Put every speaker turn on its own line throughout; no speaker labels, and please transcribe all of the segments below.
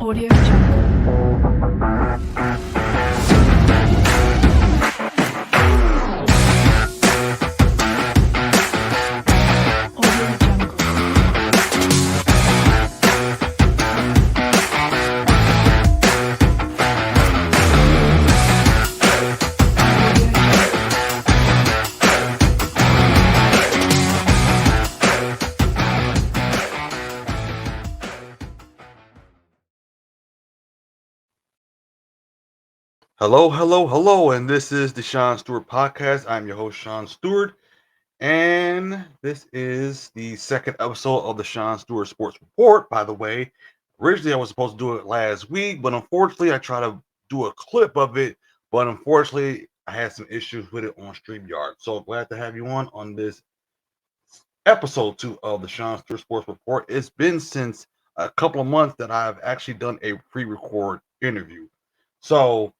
Audio Jungle. Audio Jungle.
Hello, and this is the Shawn Stewart podcast. I'm your host, Shawn Stewart, and this is the second episode of the Shawn Stewart Sports Report. By the way, originally I was supposed to do it last week, but unfortunately, I tried to do a clip of it, but unfortunately, I had some issues with it on StreamYard. So glad to have you on this episode two of the Shawn Stewart Sports Report. It's been since a couple of months that I've actually done a pre-record interview. So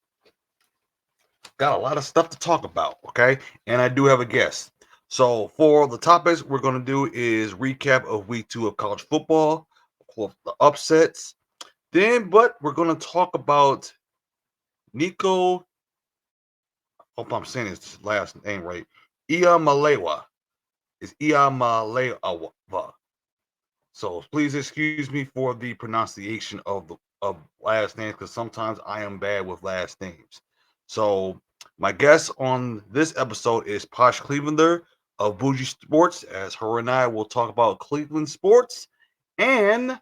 got a lot of stuff to talk about, okay? And I do have a guest. So for the topics we're going to do is recap of week 2 of college football, of course, the upsets. But we're going to talk about Nico, hope I'm saying his last name right, Iamaleava. It's Iamaleava. So please excuse me for the pronunciation of last names because sometimes I am bad with last names. So my guest on this episode is Posh Clevelander of Bougie Sports, as her and I will talk about Cleveland sports and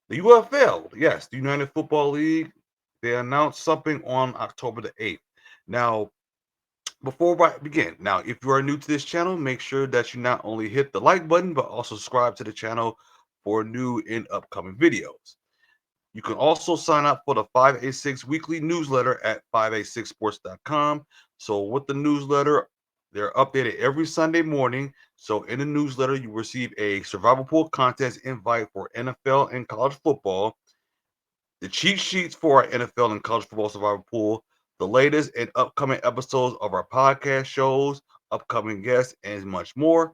the UFL. Yes, the United Football League. They announced something on October the 8th. Now, before I begin, now if you are new to this channel, make sure that you not only hit the like button but also subscribe to the channel for new and upcoming videos. You can also sign up for the 586 weekly newsletter at 586sports.com. So with the newsletter, they're updated every Sunday morning. So in the newsletter, you receive a survival pool contest invite for NFL and college football, the cheat sheets for our NFL and college football survivor pool, the latest and upcoming episodes of our podcast shows, upcoming guests, and much more.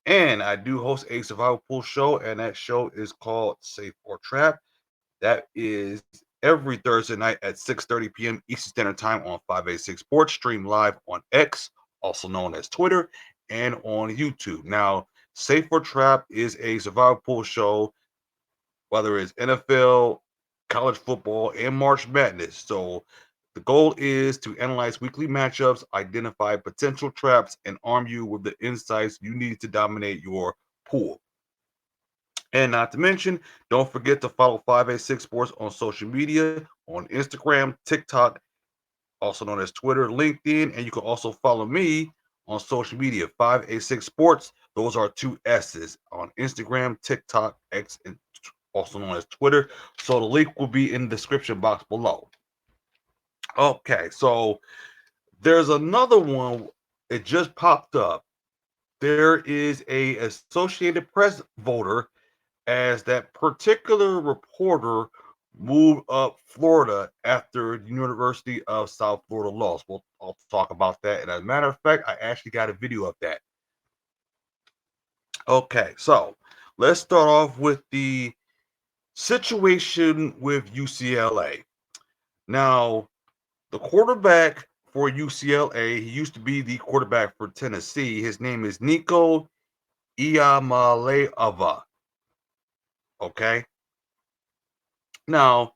And I do host a survival pool show, and that show is called Safe or Trap. That is every Thursday night at 6:30 p.m. Eastern Standard Time on 586 Sports, stream live on X, also known as Twitter, and on YouTube. Now, Safe or Trap is a survival pool show, whether it's NFL, college football, and March Madness. So the goal is to analyze weekly matchups, identify potential traps, and arm you with the insights you need to dominate your pool. And not to mention, don't forget to follow 586 Sports on social media on Instagram, TikTok, also known as Twitter, LinkedIn, and you can also follow me on social media, 586 Sports. Those are two S's on Instagram, TikTok, X, and also known as Twitter. So the link will be in the description box below. Okay, so there's another one. It just popped up. There is a Associated Press voter as that particular reporter moved up Florida after the University of South Florida lost. I'll talk about that. And as a matter of fact, I actually got a video of that. Okay, so let's start off with the situation with UCLA. Now, the quarterback for UCLA, he used to be the quarterback for Tennessee. His name is Nico Iamaleava. Okay. Now,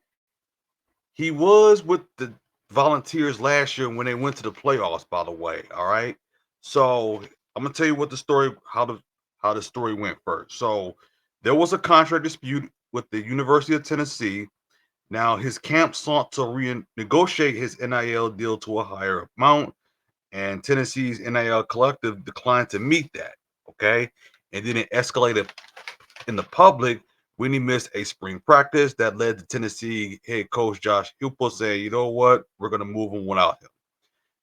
he was with the Volunteers last year when they went to the playoffs, by the way. All right. So I'm gonna tell you what the story, how the story went first. So there was a contract dispute with the University of Tennessee. Now his camp sought to renegotiate his NIL deal to a higher amount, and Tennessee's NIL collective declined to meet that. Okay. And then it escalated in the public when he missed a spring practice that led to Tennessee head coach Josh Heupel saying, you know what, we're going to move him without him.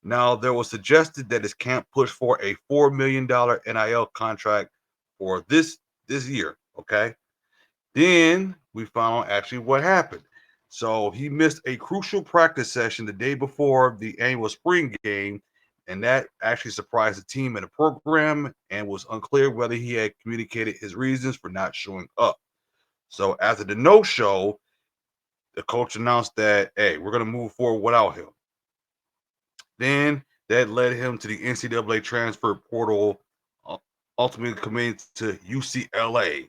Now, there was suggested that his camp push for a $4 million NIL contract for this year, okay? Then we found out actually what happened. So he missed a crucial practice session the day before the annual spring game, and that actually surprised the team and the program and was unclear whether he had communicated his reasons for not showing up. So after the no show, the coach announced that, hey, we're going to move forward without him. Then that led him to the NCAA transfer portal, uh, ultimately committing to UCLA.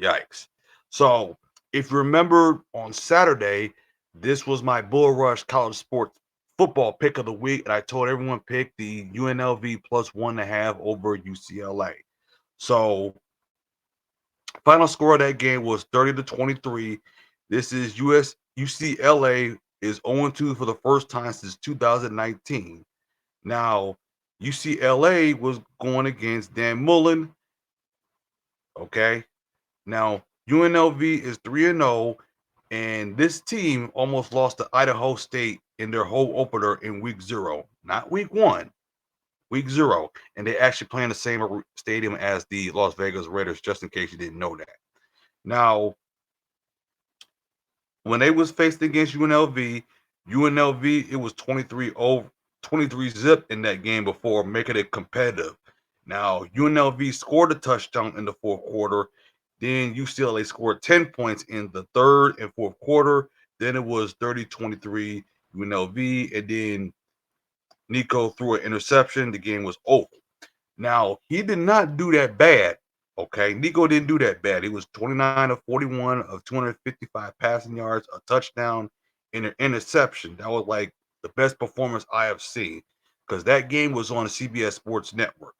Yikes. So, if you remember on Saturday, this was my Bull Rush college sports football pick of the week, and I told everyone pick the UNLV plus 1.5 over UCLA. So, final score of that game was 30-23. This is UCLA is 0-2 for the first time since 2019. Now, UCLA was going against Dan Mullen. Okay. Now, UNLV is 3-0, and this team almost lost to Idaho State in their home opener in week 0. Not week 1, week 0. And they actually play in the same stadium as the Las Vegas Raiders, just in case you didn't know that. Now, when they was faced against UNLV, it was 23 zip in that game before making it competitive. Now, UNLV scored a touchdown in the fourth quarter. Then UCLA scored 10 points in the third and fourth quarter. Then it was 30-23 UNLV. And then Nico threw an interception. The game was over. Now, he did not do that bad. Okay. Nico didn't do that bad. He was 29 of 41 of 255 passing yards, a touchdown, and an interception. That was like the best performance I have seen because that game was on the CBS Sports Network.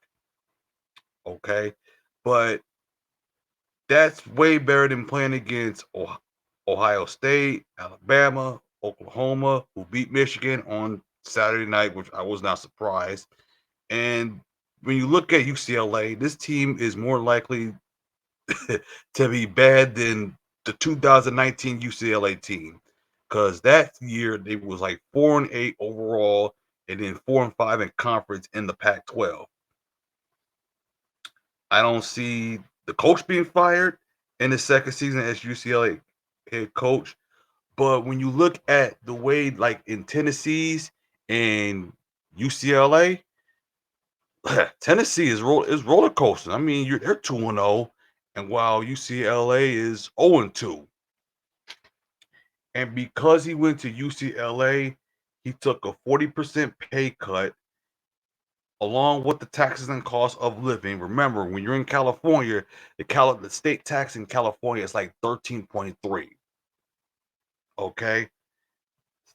Okay. But that's way better than playing against Ohio State, Alabama, Oklahoma, who beat Michigan on Saturday night, which I was not surprised. And when you look at UCLA, this team is more likely to be bad than the 2019 UCLA team because that year they was like 4-8 overall, and then 4-5 in conference in the Pac-12. I don't see the coach being fired in the second season as UCLA head coach. But when you look at the way, like in Tennessee's and UCLA, Tennessee is roller coaster. I mean, they're 2-0, and while UCLA is 0-2. And because he went to UCLA, he took a 40% pay cut along with the taxes and costs of living. Remember, when you're in California, the state tax in California is like 13.3. Okay,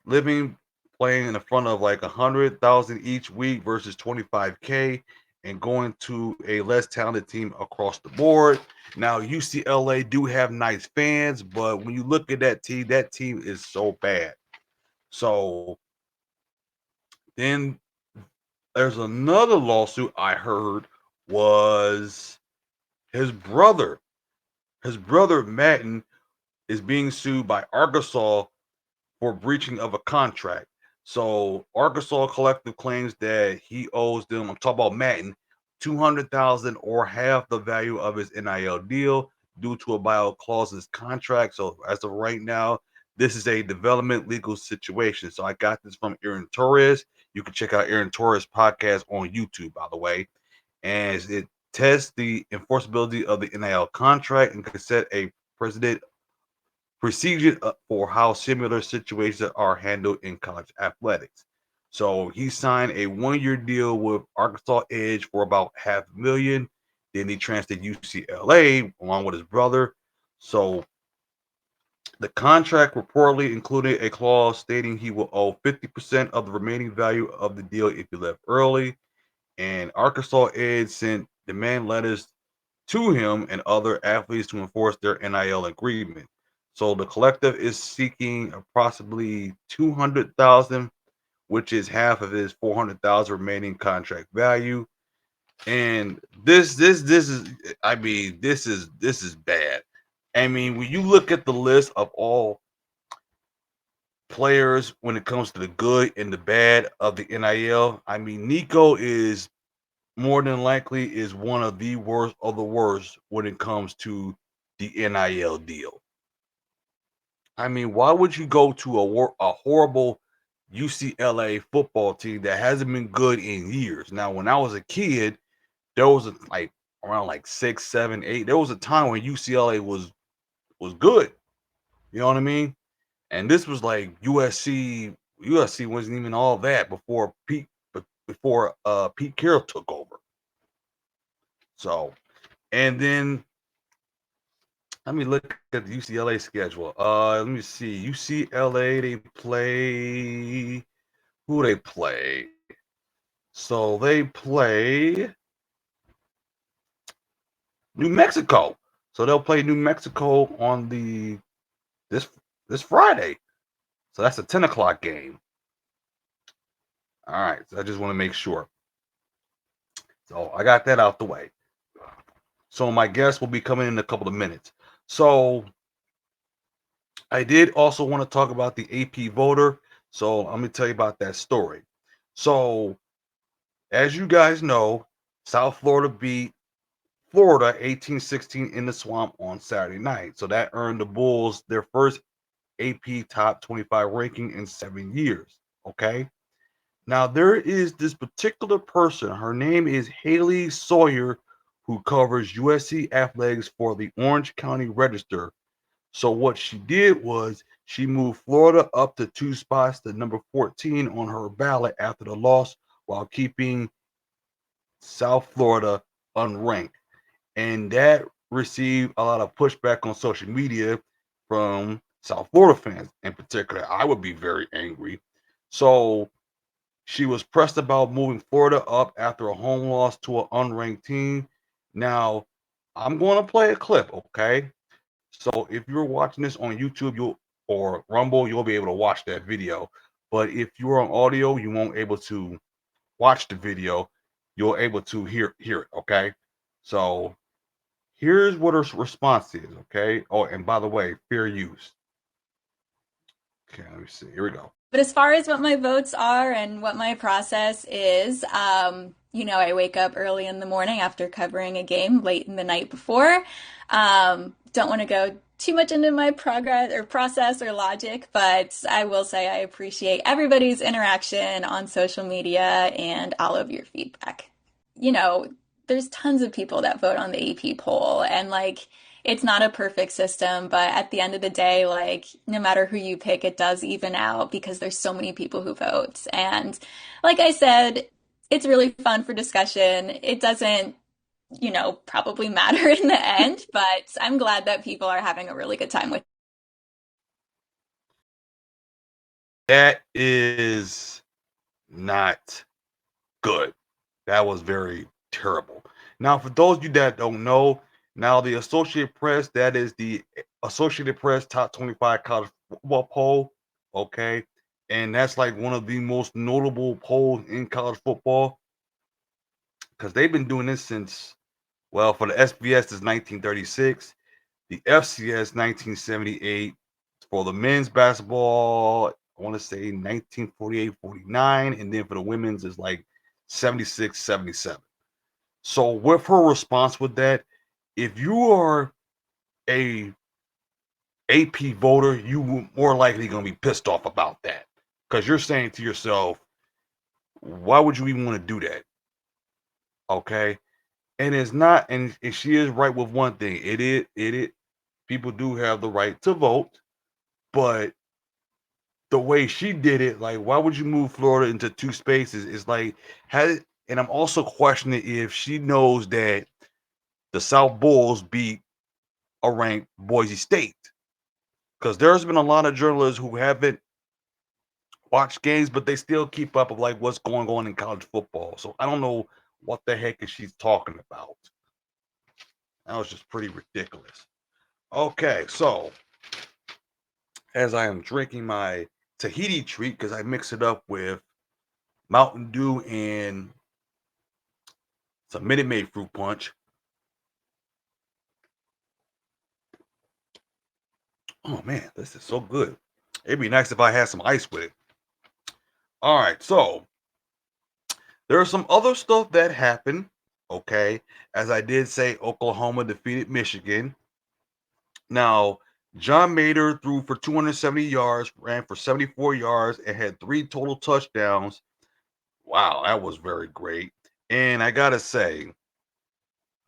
living playing in the front of like 100,000 each week versus 25K, and going to a less talented team across the board. Now UCLA do have nice fans, but when you look at that team is so bad. So then there's another lawsuit I heard was his brother. His brother Madden is being sued by Arkansas for breaching of a contract. So Arkansas Collective claims that he owes them, I'm talking about Madden, 200,000 or half the value of his NIL deal due to a buyout clause in his contract. So as of right now, this is a development legal situation. So I got this from Aaron Torres. You can check out Aaron Torres' podcast on YouTube, by the way. And it tests the enforceability of the NIL contract and could set a precedent procedure for how similar situations are handled in college athletics. So he signed a 1-year deal with Arkansas Edge for about $500,000. Then he transferred to UCLA along with his brother. So the contract reportedly included a clause stating he will owe 50% of the remaining value of the deal if he left early. And Arkansas Edge sent demand letters to him and other athletes to enforce their NIL agreement. So the collective is seeking approximately 200,000, which is half of his 400,000 remaining contract value. And this is, I mean, this is bad. I mean, when you look at the list of all players when it comes to the good and the bad of the NIL, I mean, Nico is more than likely is one of the worst of the worst when it comes to the NIL deal. I mean, why would you go to a horrible UCLA football team that hasn't been good in years? Now, when I was a kid, there was like around like 6, 7, 8. There was a time when UCLA was good. You know what I mean? And this was like USC. USC wasn't even all that before Pete Carroll took over. So, and then let me look at the UCLA schedule. Let me see. UCLA, they play who they play. So they play New Mexico. So they'll play New Mexico on this this Friday. So that's a 10 o'clock game. All right. So I just want to make sure. So I got that out the way. So my guest will be coming in a couple of minutes. So I did also want to talk about the AP voter. So let me tell you about that story. So as you guys know, South Florida beat Florida 18-16 in the swamp on Saturday night. So that earned the Bulls their first AP top 25 ranking in 7 years. Okay. Now there is this particular person. Her name is Haley Sawyer, who covers USC athletics for the Orange County Register. So what she did was she moved Florida up to 2 spots to number 14 on her ballot after the loss, while keeping South Florida unranked. And that received a lot of pushback on social media from South Florida fans in particular. I would be very angry. So she was pressed about moving Florida up after a home loss to an unranked team. Now, I'm going to play a clip, okay? So if you're watching this on YouTube, or Rumble, you'll be able to watch that video. But if you're on audio, you won't able to watch the video. You'll able to hear it, okay? So here's what her response is, okay? Oh, and by the way, fair use. Okay, let me see. Here we go.
But as far as what my votes are and what my process is, I wake up early in the morning after covering a game late in the night before. Don't want to go too much into my progress or process or logic, but I will say I appreciate everybody's interaction on social media and all of your feedback. you know, there's tons of people that vote on the AP poll, and like it's not a perfect system, but at the end of the day, like no matter who you pick, it does even out because there's so many people who vote. And like I said, it's really fun for discussion. It doesn't, probably matter in the end, but I'm glad that people are having a really good time with it.
That is not good. That was very terrible. Now, for those of you that don't know, now the Associated Press, that is the Associated Press Top 25 College Football Poll, okay? And that's like one of the most notable polls in college football because they've been doing this since, well, for the SBS is 1936, the FCS 1978, for the men's basketball, I want to say 1948, 49, and then for the women's is like 76, 77. So with her response with that, if you are a AP voter, you more likely going to be pissed off about that because you're saying to yourself, why would you even want to do that? Okay. And it's not, and she is right with one thing. It people do have the right to vote, but the way she did it, like, why would you move Florida into two spaces? It's like, and I'm also questioning if she knows that the South Bulls beat a ranked Boise State. Because there's been a lot of journalists who haven't watched games, but they still keep up of like what's going on in college football. So I don't know what the heck is she's talking about. That was just pretty ridiculous. Okay, so as I am drinking my Tahiti treat, because I mix it up with Mountain Dew and some Minute Maid fruit punch. Oh man, this is so good. It'd be nice if I had some ice with it. All right, so there's some other stuff that happened. Okay, as I did say, Oklahoma defeated Michigan. Now, John Mater threw for 270 yards, ran for 74 yards, and had 3 total touchdowns. Wow, that was very great. And I gotta say,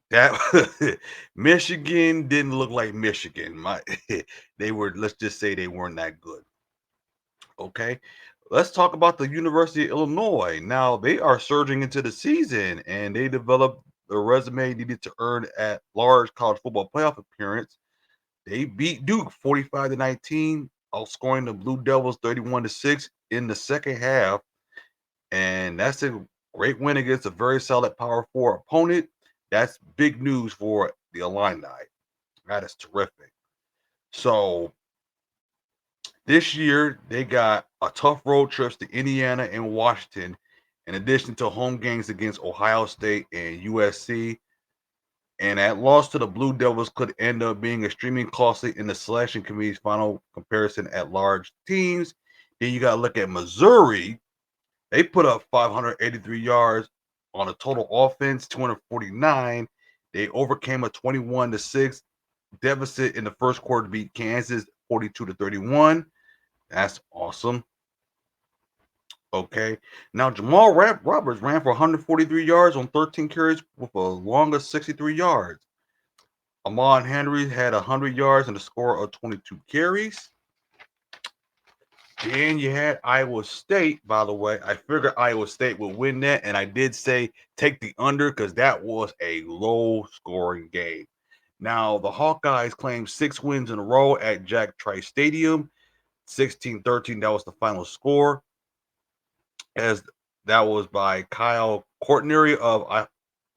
that Michigan didn't look like Michigan. They were, let's just say they weren't that good. Okay. Let's talk about the University of Illinois. Now, they are surging into the season and they developed the resume needed to earn at large college football playoff appearance. They beat Duke 45-19, outscoring the Blue Devils 31-6 in the second half. And that's a great win against a very solid Power Four opponent. That's big news for the Illini. That is terrific. So this year, they got a tough road trips to Indiana and Washington, in addition to home games against Ohio State and USC. And that loss to the Blue Devils could end up being extremely costly in the selection committee's final comparison at large teams. Then you got to look at Missouri. They put up 583 yards on a total offense, 249. They overcame a 21-6 deficit in the first quarter to beat Kansas 42-31. That's awesome. Okay. Now Jamal Roberts ran for 143 yards on 13 carries with a long of 63 yards. Ahmad Henry had 100 yards and a score of 22 carries. Then you had Iowa State, by the way. I figured Iowa State would win that, and I did say take the under because that was a low scoring game. Now, the Hawkeyes claimed 6 wins in a row at Jack Trice Stadium. 16-13, that was the final score. As that was by Kyle Courtney of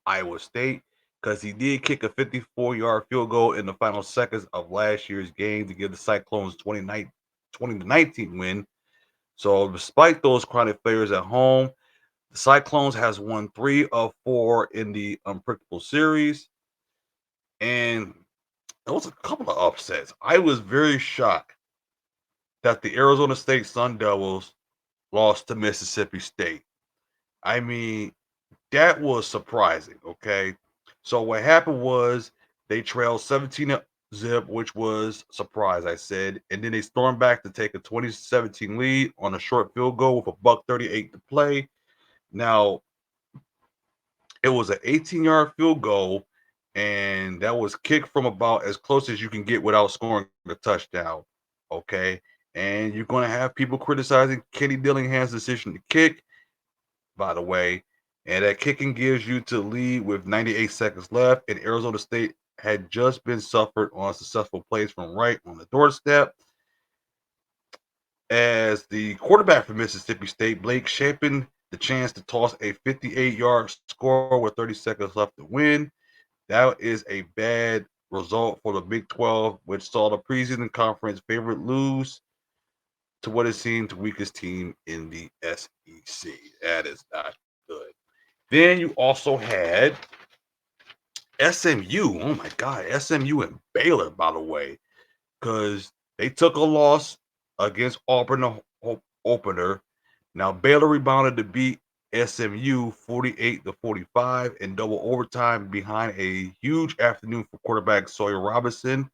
Iowa State, because he did kick a 54-yard field goal in the final seconds of last year's game to give the Cyclones 20-19 win. So despite those chronic failures at home, the Cyclones has won 3 of 4 in the unpredictable series. And there was a couple of upsets. I was very shocked that the Arizona State Sun Devils lost to Mississippi State. I mean, that was surprising. Okay. So what happened was they trailed 17-0, which was a surprise, I said. And then they stormed back to take a 2017 lead on a short field goal with a buck 38 to play. Now, it was an 18-yard field goal, and that was kicked from about as close as you can get without scoring a touchdown. Okay. And you're going to have people criticizing Kenny Dillingham's decision to kick, by the way. And that kicking gives you to lead with 98 seconds left. And Arizona State had just been suffered on successful plays from right on the doorstep. As the quarterback for Mississippi State, Blake Shapen, the chance to toss a 58-yard score with 30 seconds left to win. That is a bad result for the Big 12, which saw the preseason conference favorite lose to what it seemed the weakest team in the SEC. That is not good. Then you also had SMU. Oh my God, SMU and Baylor, by the way, because they took a loss against Auburn opener. Now Baylor rebounded to beat SMU 48-45 in double overtime behind a huge afternoon for quarterback Sawyer Robinson.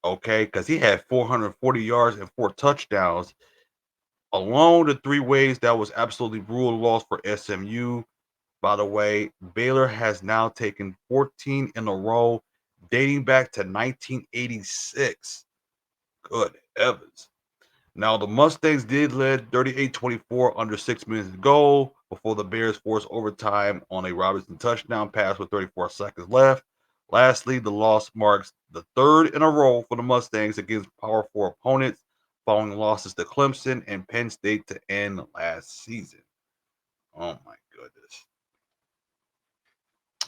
Okay, because he had 440 yards and 4 touchdowns. Along the 3 ways that was absolutely brutal loss for SMU. By the way, Baylor has now taken 14 in a row, dating back to 1986. Good heavens. Now, the Mustangs did lead 38-24 under 6 minutes to go before the Bears forced overtime on a Robinson touchdown pass with 34 seconds left. Lastly, the loss marks the 3rd in a row for the Mustangs against Power 4 opponents, following losses to Clemson and Penn State to end last season. Oh my goodness.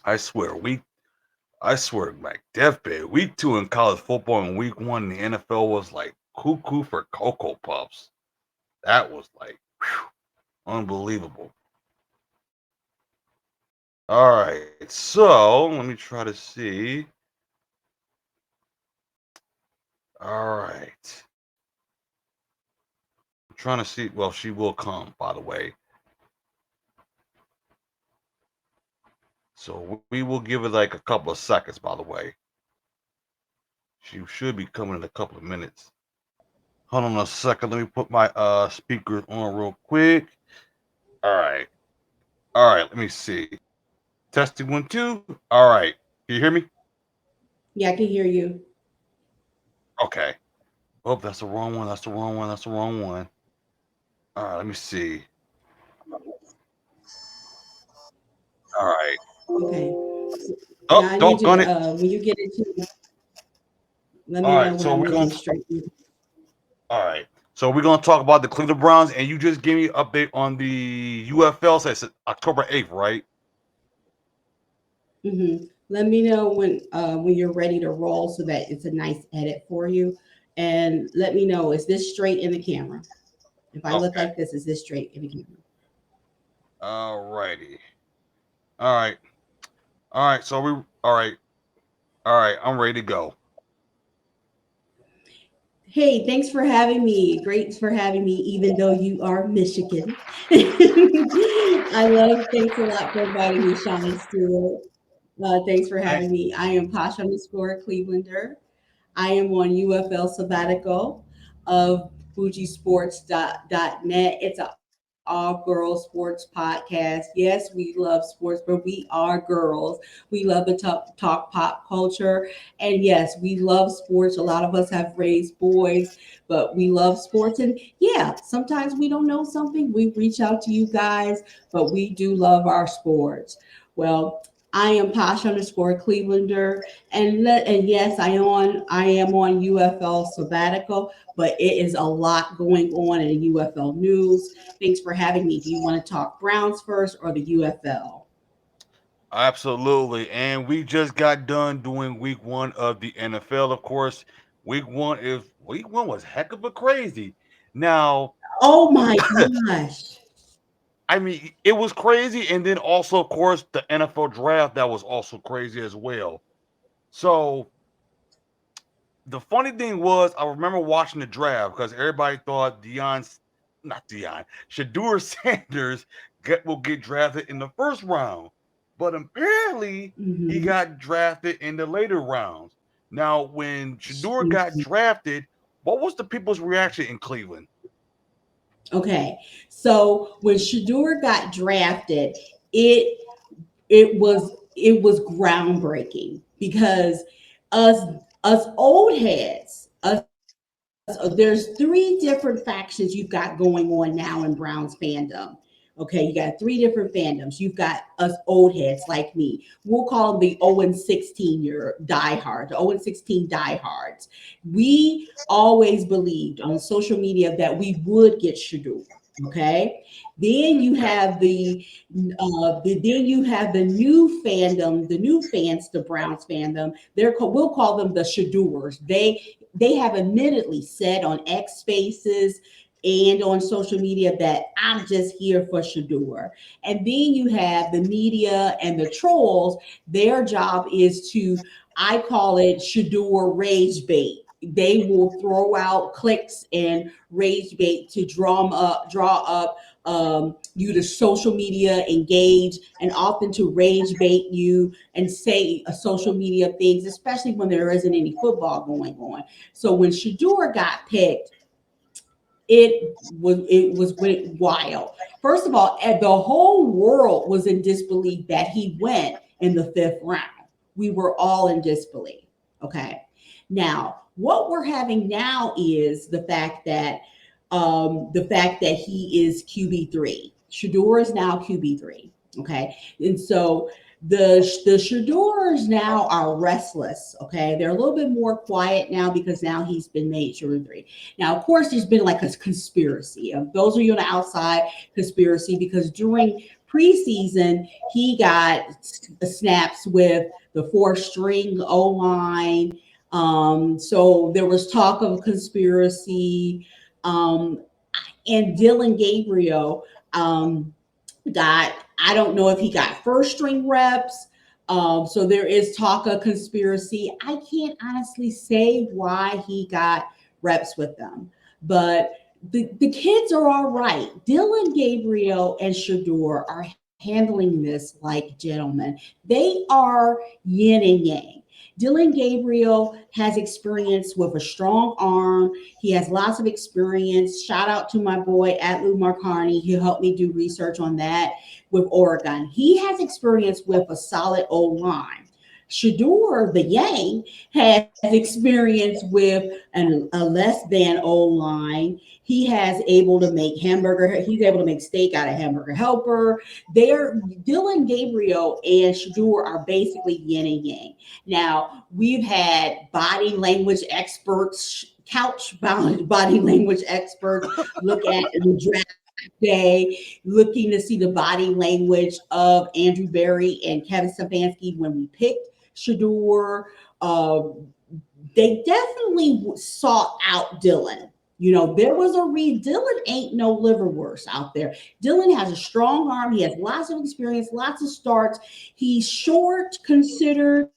I swear, like deathbed. Week 2 in college football and week 1 in the NFL was like cuckoo for Cocoa Puffs. That was like unbelievable. All right, so let me try to see. All right, I'm trying to see. Well, she will come, by the way. So we will give it like a couple of seconds, by the way. She should be coming in a couple of minutes. Hold on a second. Let me put my speakers on real quick. All right. All right. Let me see. Testing 1, 2. All right. Can you hear me?
Yeah, I can hear you.
Okay. Oh, that's the wrong one. That's the wrong one. That's the wrong one. All right, let me see. All right.
Okay.
Oh,
Now I need you
doggone
to
it.
when you get into let
All
me know
right,
when
so
I'm
we're
looking
gonna
straight.
all right. So we're gonna talk about the Cleveland Browns, and you just gave me an update on the UFL. So it's October 8th, right?
Let me know when you're ready to roll so that it's a nice edit for you. And let me know, is this straight in the camera? If I look
Okay.
like this, is this straight in the camera?
All righty. All right. All right. So we all right. All right. I'm ready to go.
Hey, thanks for having me. Great for having me, even though you are Michigan. I love, thanks a lot for inviting me, Shawn Stewart. Thanks for
Thank
having me. I am Posh_Clevelander. I am on UFL sabbatical of FujiSports.net. It's an all girl sports podcast. Yes, we love sports, but we are girls. We love to talk pop culture. And yes, we love sports. A lot of us have raised boys, but we love sports. And yeah, sometimes we don't know something. We reach out to you guys, but we do love our sports. Well, I am Posh_Clevelander. And yes, I am on UFL sabbatical, but it is a lot going on in UFL news. Thanks for having me. Do you want to talk Browns first or the UFL?
absolutely. And we just got done doing week one of the NFL. Of course, week one was heck of a crazy. Now,
Oh my gosh.
I mean, it was crazy, and then also, of course, the NFL draft that was also crazy as well. So the funny thing was, I remember watching the draft because everybody thought not Deion, Shadur Sanders will get drafted in the first round, but apparently he
Mhm.
got drafted in the later rounds. Now, when Shadur got drafted, what was the people's reaction in Cleveland?
Okay. So when Shadur got drafted, it it was groundbreaking because us us old heads, there's three different factions you've got going on now in Browns fandom. Okay, you got three different fandoms. You've got us old heads like me. We'll call them the 0 and 16 year diehards, the 0 and 16 diehards. We always believed on social media that we would get Shador. Okay, then you
Okay.
have then you have the new fandom, the new fans, the Browns fandom. We'll call them the Shadors. They have admittedly said on X Spaces and on social media that I'm just here for Shador. And then you have the media and the trolls. Their job is to, I call it Shador rage bait. They will throw out clicks and rage bait to draw up you to social media engage, and often to rage bait you and say social media things, especially when there isn't any football going on. So when Shador got picked, it was went wild. First of all, the whole world was in disbelief that he went in the fifth round. We were all in disbelief. Okay. Now, what we're having now is the fact that he is QB3. Shador is now QB3. Okay. And so the Shadors now are restless. Okay. They're a little bit more quiet now because now he's been made QB3. Now, of course, there's been like a conspiracy. Those are you on the outside conspiracy because during preseason, he got snaps with the fourth string O line. So there was talk of a conspiracy. Um, and Dylan Gabriel got, I don't know if he got first string reps. So there is talk of conspiracy. I can't honestly say why he got reps with them, but the kids are all right. Dylan Gabriel and Shador are handling this like gentlemen. They are yin and yang. Dylan Gabriel has experience with a strong arm. He has lots of experience. Shout out to my boy Atlu Marcani. He helped me do research on that with Oregon. He has experience with a solid O line. Shador, the Yang, has experience with a less than O line. He has able to make hamburger. He's able to make steak out of hamburger helper. They're Dylan Gabriel and Shador are basically yin and yang. Now we've had body language experts, body language experts look at the draft day, looking to see the body language of Andrew Berry and Kevin Stefanski when we picked Shador. They definitely sought out Dylan. You know, there was a read. Dylan ain't no liverwurst out there. Dylan has a strong arm. He has lots of experience, lots of starts. He's short considered,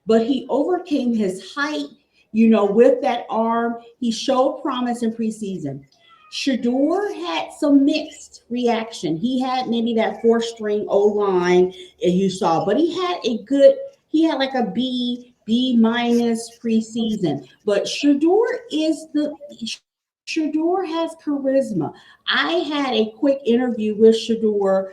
but he overcame his height, you know, with that arm. He showed promise in preseason. Shador had some mixed reaction. He had maybe that fourth string O line you saw, but he had like a B minus preseason. But Shador has charisma. I had a quick interview with Shador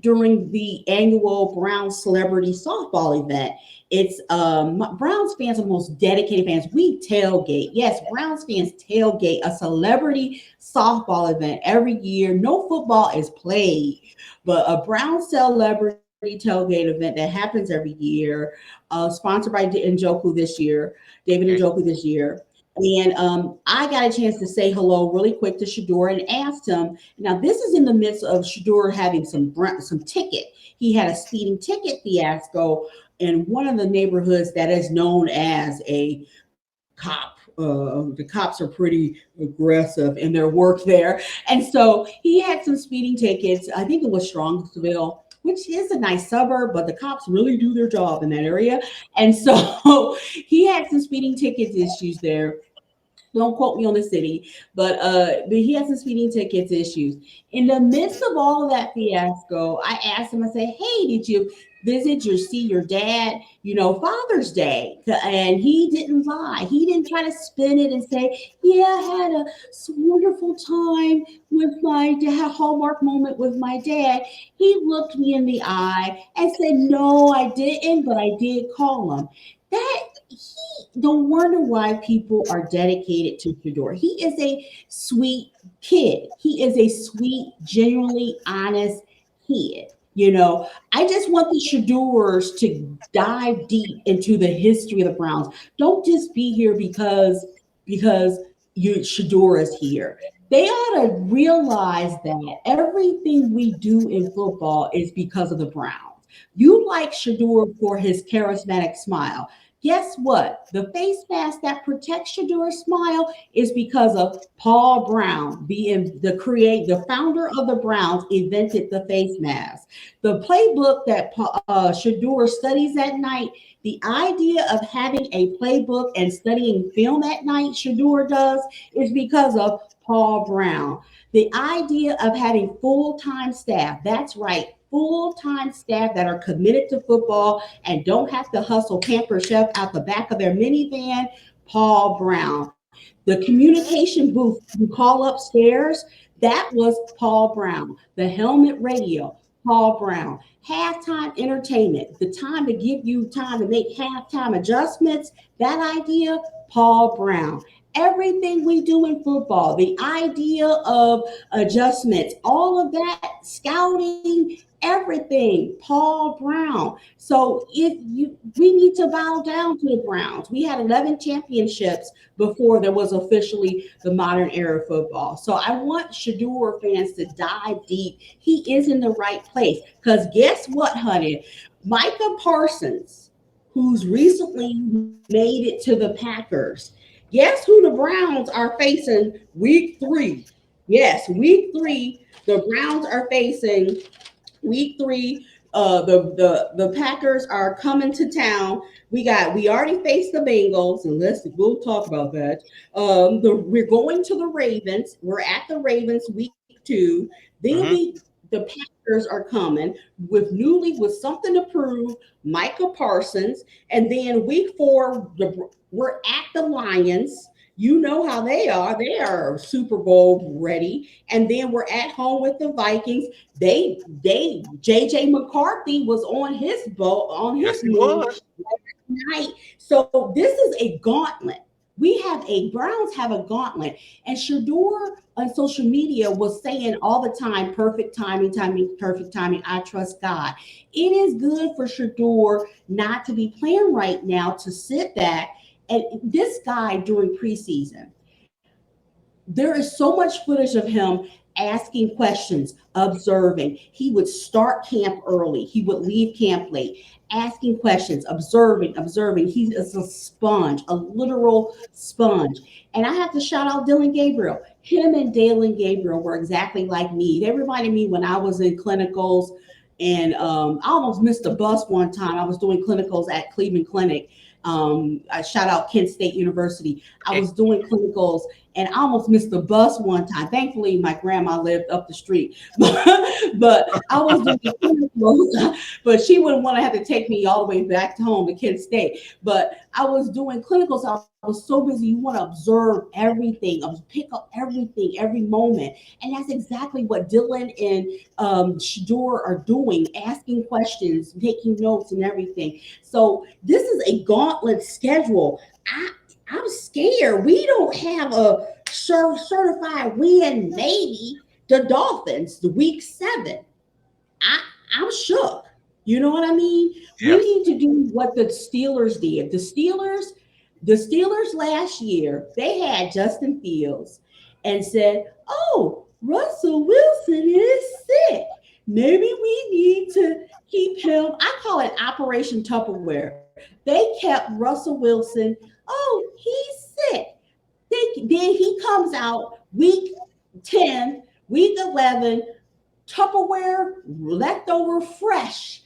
during the annual Browns celebrity softball event. It's Browns fans are the most dedicated fans. We tailgate. Yes, Browns fans tailgate a celebrity softball event every year. No football is played, but a Brown celebrity tailgate event that happens every year, sponsored by David Njoku this year. And I got a chance to say hello really quick to Shador and asked him. Now, this is in the midst of Shador having some ticket. He had a speeding ticket fiasco in one of the neighborhoods that is known as a cop. The cops are pretty aggressive in their work there. And so he had some speeding tickets. I think it was Strongsville, which is a nice suburb, but the cops really do their job in that area. And so he had some speeding tickets issues there. Don't quote me on the city, but he has some speeding tickets issues. In the midst of all of that fiasco, I asked him, I said, hey, did you see your dad, you know, Father's Day? And he didn't lie. He didn't try to spin it and say, yeah, I had a wonderful time with my dad, Hallmark moment with my dad. He looked me in the eye and said, no, I didn't, but I did call him. Don't wonder why people are dedicated to Shador. He is a sweet kid. He is a sweet, genuinely honest kid. You know, I just want the Shadors to dive deep into the history of the Browns. Don't just be here because Shador is here. They ought to realize that everything we do in football is because of the Browns. You like Shador for his charismatic smile. Guess what? The face mask that protects Shador's smile is because of Paul Brown, the founder of the Browns, invented the face mask. The playbook that Shador studies at night, the idea of having a playbook and studying film at night, Shador does, is because of Paul Brown. The idea of having full-time staff, that's right, full-time staff that are committed to football and don't have to hustle pamper chef out the back of their minivan, Paul Brown. The communication booth you call upstairs, that was Paul Brown. The helmet radio, Paul Brown. Halftime entertainment, the time to give you time to make halftime adjustments, that idea, Paul Brown. Everything we do in football, the idea of adjustments, all of that, scouting, everything, Paul Brown. So we need to bow down to the Browns. We had 11 championships before there was officially the modern era of football. So I want Shador fans to dive deep. He is in the right place. Because guess what, honey? Micah Parsons, who's recently made it to the Packers, guess who the Browns are facing week 3? Yes, week 3, the Browns are facing week 3. The Packers are coming to town. We already faced the Bengals, and we'll talk about that. We're going to the Ravens. We're at the Ravens week 2. Then the Packers are coming with something to prove, Micah Parsons, and then week 4 we're at the Lions. You know how they are. They are Super Bowl ready. And then we're at home with the Vikings. JJ McCarthy was on his boat, on his
Yes, he
move
was.
night. So this is a gauntlet. Browns have a gauntlet. And Shador on social media was saying all the time, perfect timing, perfect timing. I trust God. It is good for Shador not to be playing right now, to sit back. And this guy during preseason, there is so much footage of him asking questions, observing. He would start camp early, he would leave camp late, asking questions, observing. He is a sponge, a literal sponge. And I have to shout out Dylan Gabriel. Him and Dalen Gabriel were exactly like me. They reminded me when I was in clinicals, and I almost missed the bus one time. I was doing clinicals at Cleveland Clinic. I shout out Kent State University. I was doing clinicals and I almost missed the bus one time. Thankfully, my grandma lived up the street, but I was doing clinicals, but she wouldn't want to have to take me all the way back to home to Kent State. But I was doing clinicals. I was so busy. You want to observe everything, pick up everything, every moment. And that's exactly what Dylan and Shador are doing, asking questions, taking notes and everything. So this is a gauntlet schedule. I'm scared. We don't have a certified win. Maybe the Dolphins, the week 7. I, I'm shook. You know what I mean? We
Yes.
need to do what the Steelers did. The Steelers last year, they had Justin Fields and said, "Oh, Russell Wilson is sick. Maybe we need to keep him." I call it Operation Tupperware. They kept Russell Wilson. Oh, he's sick. Then he comes out week 10, week 11, Tupperware, leftover fresh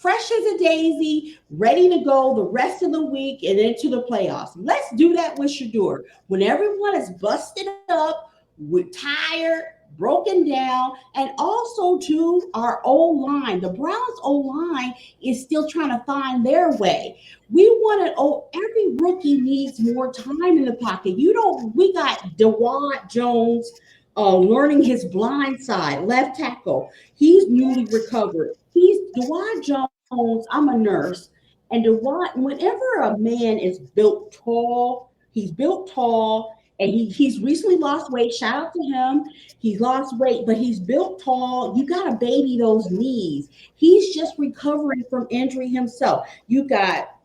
as a daisy, ready to go the rest of the week and into the playoffs. Let's do that with Shador. When everyone is busted up, we're tired, broken down, and also to our O line. The Browns O line is still trying to find their way. We want to. Oh, every rookie needs more time in the pocket. You don't. We got DeWatt Jones learning his blind side, left tackle. He's newly recovered. He's DeWatt Jones. I'm a nurse. And DeWatt, whenever a man is built tall, he's built tall, and he's recently lost weight. Shout out to him. He's lost weight, but he's built tall. You got to baby those knees. He's just recovering from injury himself. You got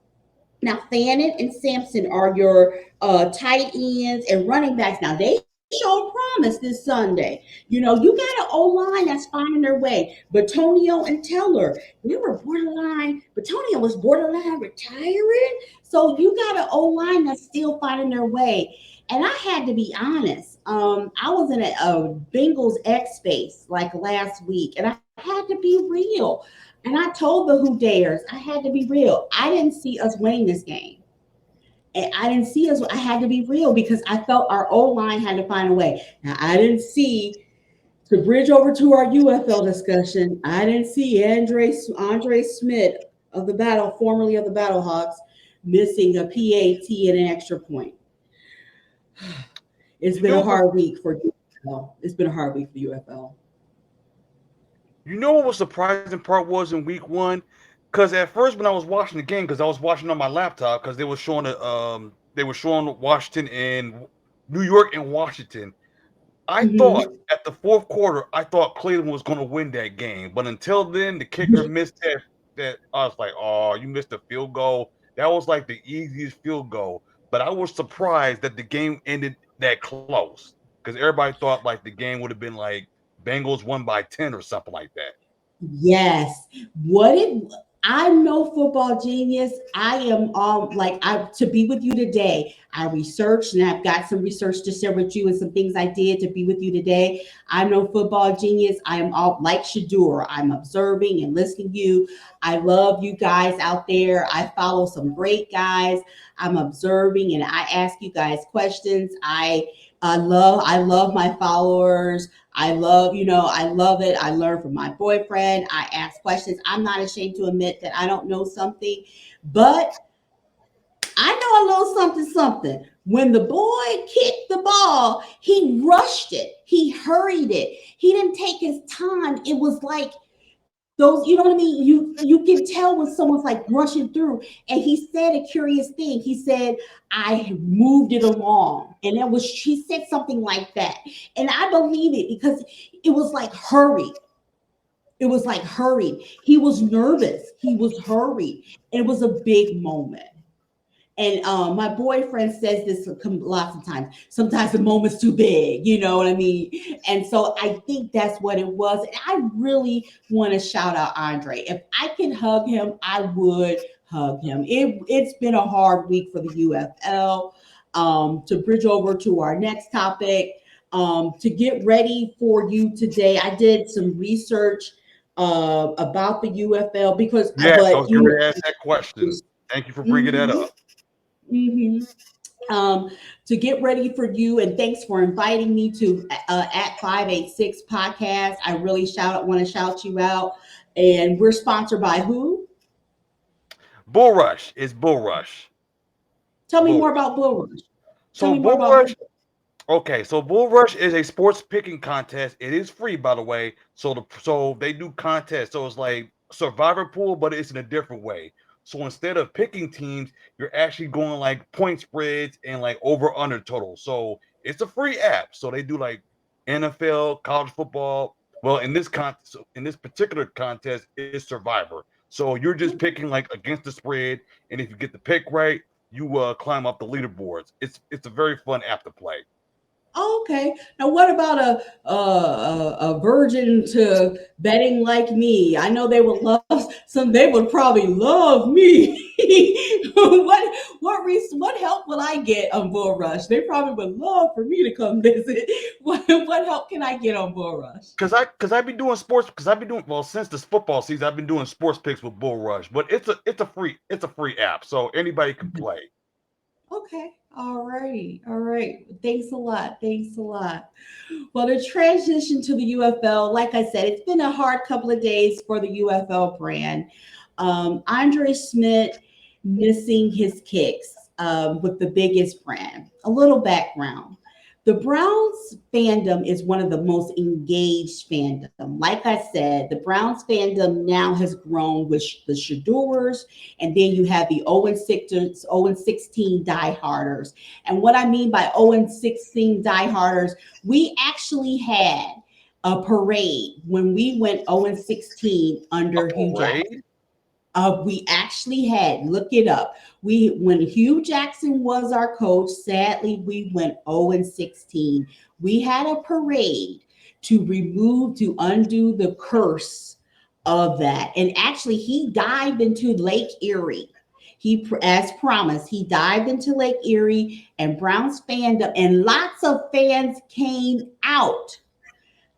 now Fannin and Sampson are your tight ends and running backs. Now they show promise this Sunday. You got an O line that's finding their way. Batonio and Teller, we were borderline. Batonio was borderline retiring. So you got an O line that's still finding their way. And I had to be honest. I was in a Bengals X space like last week, and I had to be real. And I told the Who Dares, I had to be real. I didn't see us winning this game. And I didn't see us. I had to be real because I felt our O line had to find a way. Now, I didn't see, to bridge over to our UFL discussion, I didn't see Andre Smith of the Battle, formerly of the Battlehawks, missing a PAT and an extra point. It's been a hard week for UFL. It's been a hard week for UFL.
You know what was surprising part was in week 1? Because at first when I was watching the game, because I was watching on my laptop, because they were showing Washington and New York and Washington. I thought at the fourth quarter, I thought Cleveland was going to win that game, but until then, the kicker missed that. I was like, "Oh, you missed a field goal." That was like the easiest field goal, but I was surprised that the game ended that close because everybody thought like the game would have been like Bengals won by 10 or something like that.
Yes. I'm no football genius. I am to be with you today. I researched and I've got some research to share with you and some things I did to be with you today. I'm no football genius. I am all like Shador. I'm observing and listening to you. I love you guys out there. I follow some great guys. I'm observing and I ask you guys questions. I love my followers. I love it. I learn from my boyfriend. I ask questions. I'm not ashamed to admit that I don't know something, but I know a little something, something. When the boy kicked the ball, he rushed it. He hurried it. He didn't take his time. It was like those, you know what I mean? You can tell when someone's like rushing through. And he said a curious thing. He said, I moved it along. And it was, she said something like that. And I believe it because it was like hurried. It was like hurried. He was nervous. He was hurried. It was a big moment. And my boyfriend says this lots of times. Sometimes the moment's too big, you know what I mean? And so I think that's what it was. And I really want to shout out Andre. If I can hug him, I would hug him. It's been a hard week for the UFL. To bridge over to our next topic, to get ready for you today, I did some research about the UFL because,
Yes, I
but
was going
you
to ask that question. Thank you for bringing that
know.
up.
Mhm. To get ready for you, and thanks for inviting me to at 586 podcast. I really want to shout you out. And we're sponsored by who?
Bull Rush is Bull Rush.
Tell me
Bull
more
Rush.
about Bull Rush. Tell
So
me more
Bull
about
Rush.
Bull
Okay, so Bull Rush is a sports picking contest. It is free, by the way. So they do contests. So it's like Survivor Pool, but it's in a different way. So instead of picking teams, you're actually going like point spreads and like over under total. So it's a free app. So they do like NFL, college football. Well, in this particular contest, it's Survivor. So you're just picking like against the spread, and if you get the pick right, you climb up the leaderboards. It's a very fun app to play.
Oh, okay. Now, what about a virgin to betting like me? I know they would love some. They would probably love me. What help will I get on Bull Rush? They probably would love for me to come visit. What help can I get on Bull Rush?
Cause I be doing sports because I've been doing well since this football season. I've been doing sports picks with Bull Rush, but it's a free app, so anybody can play.
Okay. All right. All right. Thanks a lot. Thanks a lot. Well, the transition to the UFL, like I said, it's been a hard couple of days for the UFL brand. Andre Smith missing his kicks with the biggest brand. A little background. The Browns fandom is one of the most engaged fandom. Like I said, the Browns fandom now has grown with the Shadors, and then you have the 0-16 dieharders. And what I mean by 0-16 dieharders, we actually had a parade when we went 0-16
A
under Hugh Jackson.
parade?
We actually had, look it up. We when Hugh Jackson was our coach, sadly we went 0-16. We had a parade to undo the curse of that. And actually he dived into Lake Erie. As promised, he dived into Lake Erie, and Browns fandom and lots of fans came out.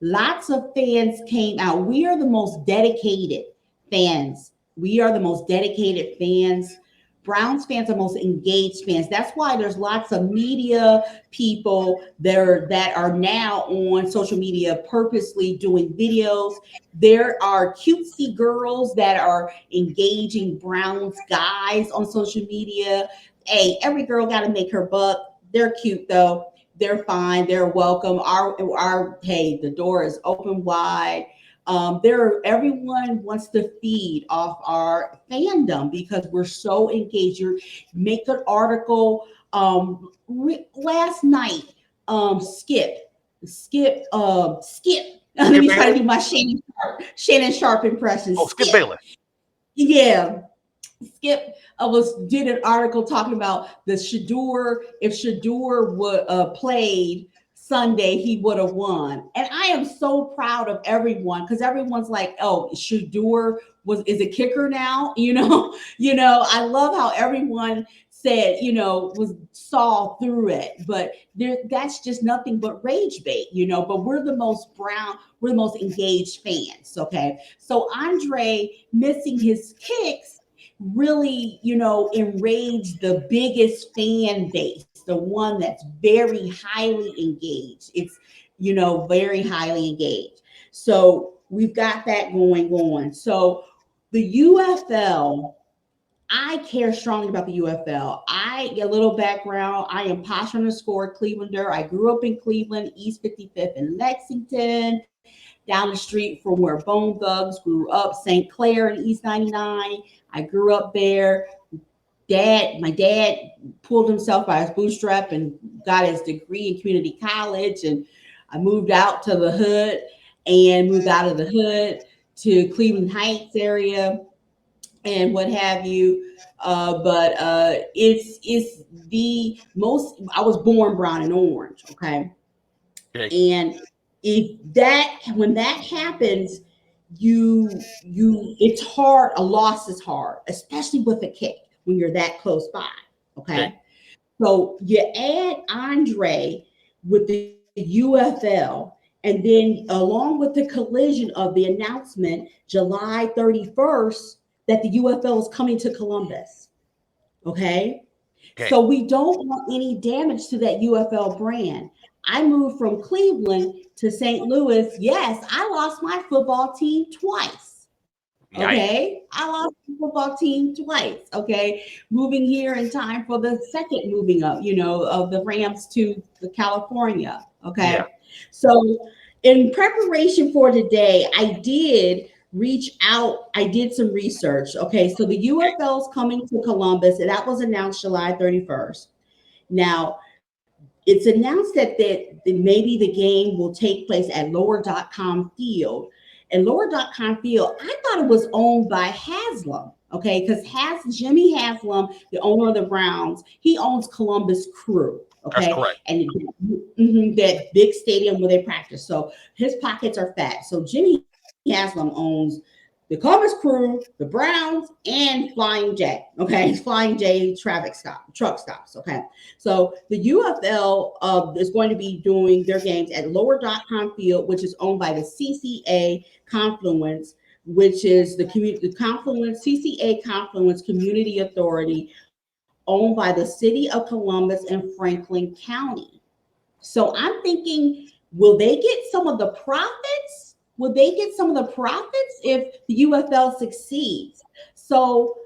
Lots of fans came out. We are the most dedicated fans. We are the most dedicated fans. Browns fans are most engaged fans. That's why there's lots of media people there that are now on social media purposely doing videos. There are cutesy girls that are engaging Browns guys on social media. Hey, every girl got to make her buck. They're cute though. They're fine. They're welcome. Our hey, the door is open wide. Everyone wants to feed off our fandom because we're so engaged. You make an article last night. Skip. Let
Skip
me try to
Bayless?
do my Shannon Sharp impression.
Oh, Skip
Skip.
Bayless.
Yeah. Skip did an article talking about the Shador. If Shador would played Sunday, he would have won. And I am so proud of everyone because everyone's like, "Oh, Shador is a kicker now." I love how everyone said, was saw through it, but that's just nothing but rage bait, But we're the most engaged fans. Okay, so Andre missing his kicks really, enraged the biggest fan base, the one that's very highly engaged. It's, very highly engaged. So we've got that going on. So the UFL, I care strongly about the UFL. I get a little background. I am Posh_Cleavelander. I grew up in Cleveland, East 55th in Lexington, down the street from where Bone Thugs grew up, St. Clair in East 99. I grew up there. My dad pulled himself by his bootstrap and got his degree in community college. And I moved out to the hood and moved out of the hood to Cleveland Heights area and what have you. But it's the most. I was born brown and orange. Okay.
Okay.
And if that when that happens, you it's hard. A loss is hard, especially with a kick when you're that close by.
Okay.
Okay. So you add Andre with the UFL, and then along with the collision of the announcement July 31st that the UFL is coming to Columbus. Okay.
Okay.
So we don't want any damage to that UFL brand. I moved from Cleveland to St. Louis. Yes, I lost my football team twice.
Yikes.
Okay. I lost the football team twice. Okay. Moving here in time for the second moving up, of the Rams to California. Okay.
Yeah.
So in preparation for today, I did reach out. I did some research. Okay. So the UFL is coming to Columbus, and that was announced July 31st. Now, it's announced that maybe the game will take place at lower.com field. And lower.com field, I thought it was owned by Haslam. Okay, because Jimmy Haslam, the owner of the Browns, he owns Columbus Crew.
That's
Okay,
correct.
and that big stadium where they practice. So his pockets are fat. So Jimmy Haslam owns the Columbus Crew, the Browns, and Flying J. Okay, Flying J truck stops. Okay, so the UFL is going to be doing their games at lower.com field, which is owned by the CCA Confluence, which is the CCA Confluence Community Authority, owned by the city of Columbus and Franklin County. So I'm thinking, will they get some of the profits? Will they get some of the profits if the UFL succeeds? So,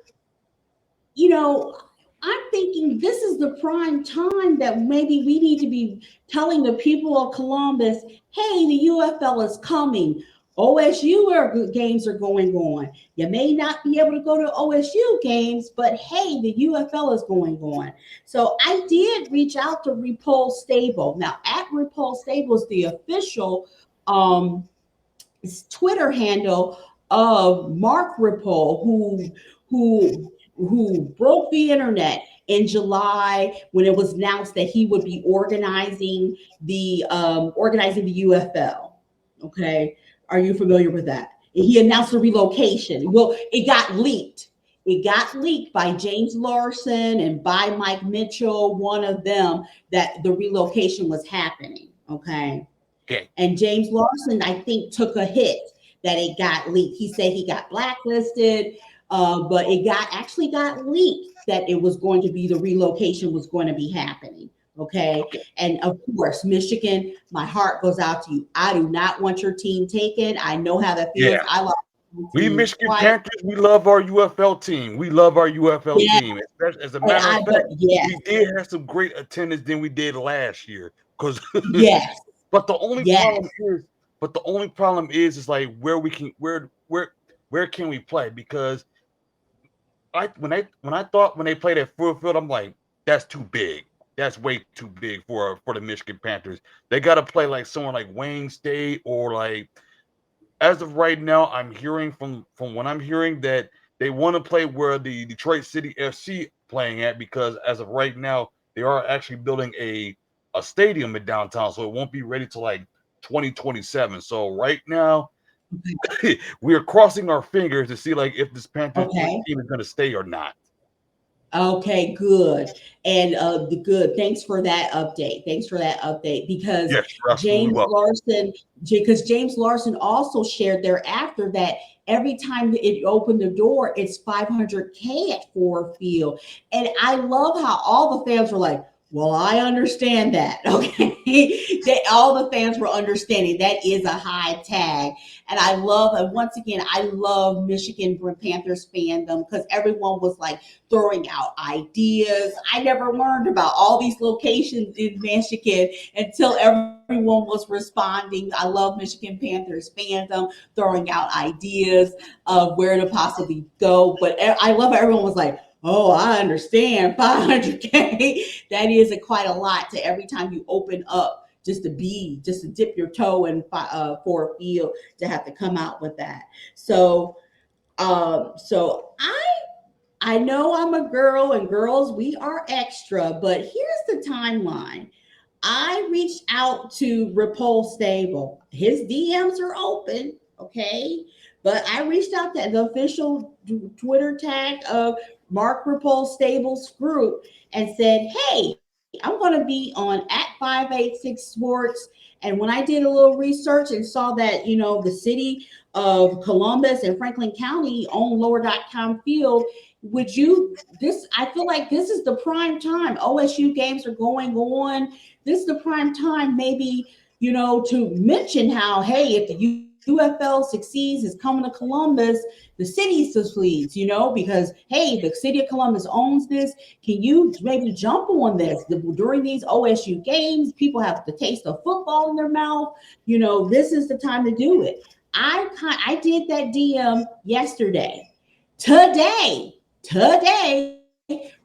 I'm thinking this is the prime time that maybe we need to be telling the people of Columbus, hey, the UFL is coming. OSU games are going on. You may not be able to go to OSU games, but hey, the UFL is going on. So I did reach out to Repulse Stable. Now, at Repulse Stable is the official Twitter handle of Mark Ripple, who broke the internet in July when it was announced that he would be organizing the UFL. Okay, are you familiar with that? He announced the relocation. Well, it got leaked. It got leaked by James Larson and by Mike Mitchell, one of them, that the relocation was happening. Okay.
Okay.
And James Larson, I think, took a hit that it got leaked. He said he got blacklisted, but it actually got leaked that it was going to be the relocation was going to be happening. Okay. And of course, Michigan, my heart goes out to you. I do not want your team taken. I know how that feels.
Yeah.
I love
We Michigan Panthers, we love our UFL team. We love our UFL team. As a matter of fact, we did have some great attendance than we did last year. Because
yes.
But the only problem is like where can we play? Because when they played at full field, I'm like, that's too big. That's way too big for the Michigan Panthers. They got to play like someone like Wayne State or like. As of right now, I'm hearing from what I'm hearing that they want to play where the Detroit City FC playing at, because as of right now, they are actually building a stadium in downtown, so it won't be ready till like 2027. So right now, we are crossing our fingers to see like if this Panthers team is going to stay or not.
Okay, good. And good. Thanks for that update. Because James Larson also shared thereafter that every time it opened the door, it's $500K at Ford Field. And I love how all the fans were like, Well, I understand that. Okay. All the fans were understanding that is a high tag. And I love, and once again, I love Michigan Panthers fandom because everyone was like throwing out ideas. I never learned about all these locations in Michigan until everyone was responding. I love Michigan Panthers fandom, throwing out ideas of where to possibly go. But I love everyone was like, oh, I understand 500K. That is quite a lot to every time you open up just to dip your toe in for a field to have to come out with that. So I know I'm a girl and girls we are extra, but here's the timeline. I reached out to Repulse Stable. His DMs are open, okay? But I reached out to the official Twitter tag of Mark Repulse Stables group and said, hey, I'm going to be on at 586 Sports. And when I did a little research and saw that, the city of Columbus and Franklin County own lower.com field, would you I feel like this is the prime time. OSU games are going on. This is the prime time, maybe, to mention how, hey, if the UFL succeeds, is coming to Columbus, the city succeeds, because, hey, the city of Columbus owns this. Can you maybe jump on this? During these OSU games, people have the taste of football in their mouth. This is the time to do it. I did that DM yesterday. Today,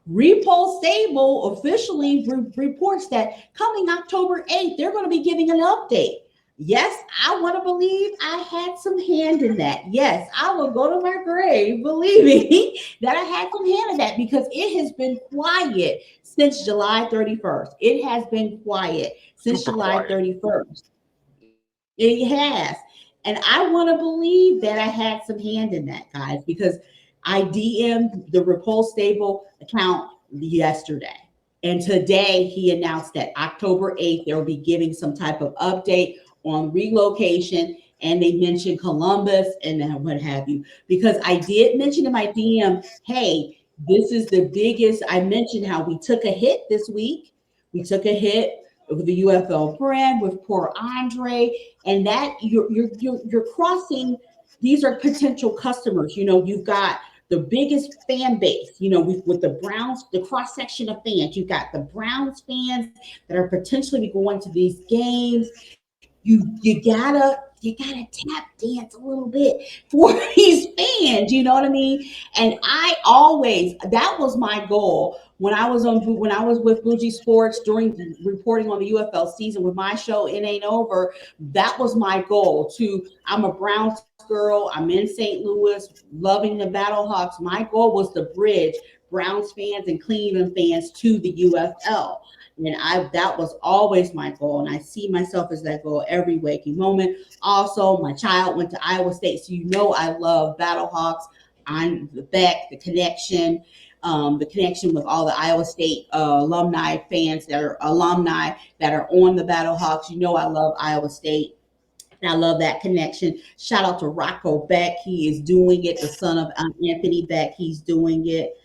Repulse Stable officially reports that coming October 8th, they're going to be giving an update. Yes, I want to believe I had some hand in that. Yes, I will go to my grave believing that I had some hand in that because it has been quiet since July 31st. It has been quiet since
Super
July
quiet.
31st. It has. And I want to believe that I had some hand in that, guys, because I DM'd the Repulse Stable account yesterday. And today he announced that October 8th, they'll be giving some type of update on relocation. And they mentioned Columbus and then what have you. Because I did mention in my DM, hey, this is the biggest. I mentioned how we took a hit this week. We took a hit with the UFL brand with poor Andre, and that you're crossing. These are potential customers. You've got the biggest fan base, with the Browns, the cross section of fans. You've got the Browns fans that are potentially going to these games. You gotta tap dance a little bit for these fans. You know what I mean? And I always that was my goal when I was with Bougie Sports during reporting on the UFL season with my show It Ain't Over. That was my goal. I'm a Browns girl. I'm in St. Louis, loving the Battlehawks. My goal was to bridge Browns fans and Cleveland fans to the UFL. And that was always my goal. And I see myself as that goal every waking moment. Also, my child went to Iowa State. So I love Battlehawks. I'm the connection with all the Iowa State alumni that are on the Battlehawks. I love Iowa State. And I love that connection. Shout out to Rocco Beck. He is doing it. The son of Anthony Beck. He's doing it